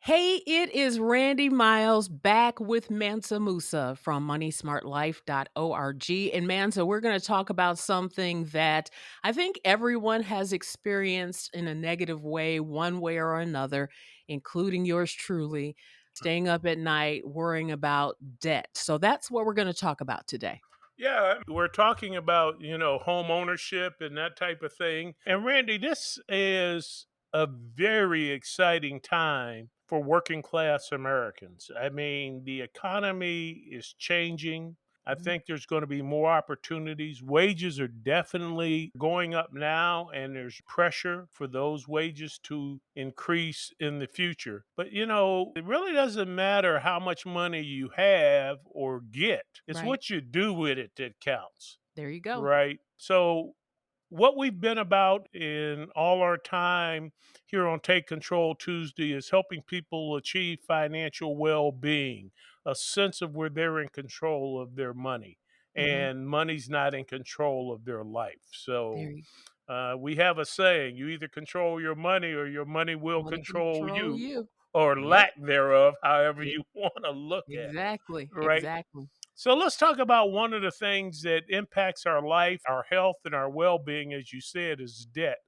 Hey, it is Randy Miles back with Mansa Musa from moneysmartlife.org. And Mansa, we're going to talk about something that I think everyone has experienced in a negative way, one way or another, including yours truly, staying up at night, worrying about debt. So that's what we're going to talk about today. Yeah, we're talking about, home ownership and that type of thing. And Randy, this is a very exciting time for working class Americans. I mean, the economy is changing. I Mhm. think there's going to be more opportunities. Wages are definitely going up now, and there's pressure for those wages to increase in the future. But, it really doesn't matter how much money you have or get, it's Right. what you do with it that counts, There you go. right? So, what we've been about in all our time here on Take Control Tuesday is helping people achieve financial well being, a sense of where they're in control of their money Hmm. and money's not in control of their life. There So, you we have a saying, you either control your money or your money will Money control control you, you. or Yep. lack thereof, however e- you want to look at it, Exactly. right? Exactly. So let's talk about one of the things that impacts our life, our health, and our well being, as you said, is debt.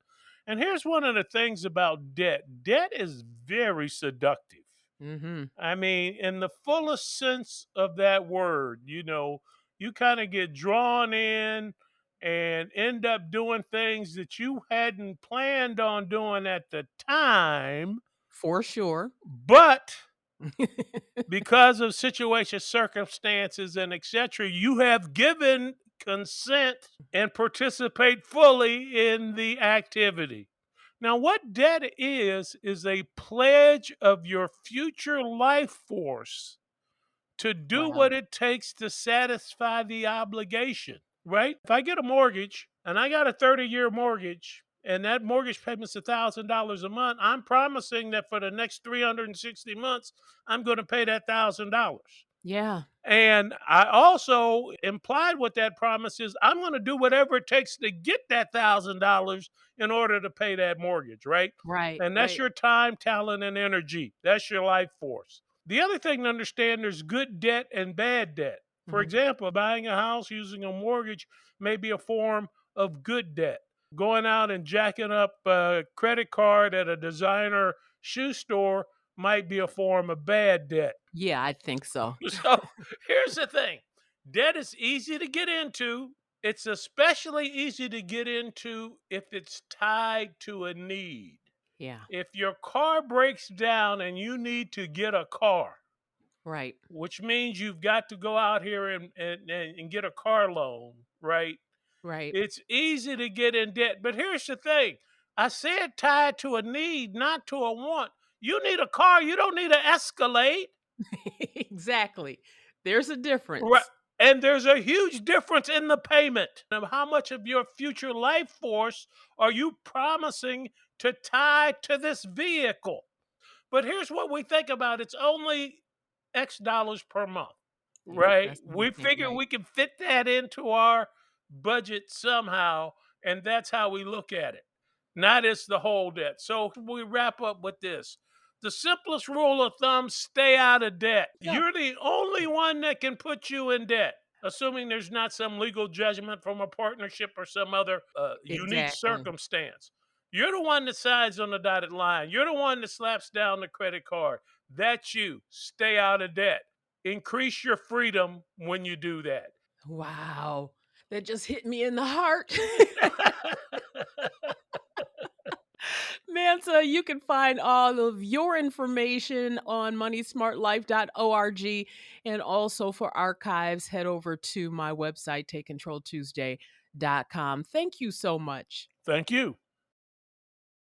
And here's one of the things about debt: debt is very seductive. Hmm. I mean, in the fullest sense of that word, you kind of get drawn in and end up doing things that you hadn't planned on doing at the time, For sure. but because of situations, circumstances, and etc., you have given consent and participate fully in the activity. Now, what debt is a pledge of your future life force to do Wow. what it takes to satisfy the obligation, right? If I get a mortgage and I got a 30-year mortgage and that mortgage payment's $1,000 a month, I'm promising that for the next 360 months, I'm going to pay that $1,000. Yeah. And I also implied with that promise is I'm going to do whatever it takes to get that $1,000 in order to pay that mortgage, right? Right. And that's Right. your time, talent, and energy. That's your life force. The other thing to understand, there's good debt and bad debt. For Hmm. example, buying a house using a mortgage may be a form of good debt. Going out and jacking up a credit card at a designer shoe store might be a form of bad debt. Yeah, I think so. So here's the thing, debt is easy to get into. It's especially easy to get into if it's tied to a need. Yeah. If your car breaks down and you need to get a car, Right. which means you've got to go out here and get a car loan, right? Right. It's easy to get in debt. But here's the thing, I said tied to a need, not to a want. You need a car, you don't need an Escalade. Exactly. There's a Right. difference. And there's a huge difference in the payment of how much of your future life force are you promising to tie to this vehicle. But here's what we think about, it's only X dollars per month, Yep. right? That's what we We think. figure Right. we can fit that into our budget somehow, and that's how we look at it. Not as the whole debt. So we wrap up with this. The simplest rule of thumb, stay out of debt. Yeah. You're the only one that can put you in debt, assuming there's not some legal judgment from a partnership or some other unique Exactly. circumstance. You're the one that signs on the dotted line. You're the one that slaps down the credit card. That's you. Stay out of debt. Increase your freedom when you do that. Wow. That just hit me in the heart. Mansa, you can find all of your information on moneysmartlife.org. And also for archives, head over to my website, takecontroltuesday.com. Thank you so much. Thank you.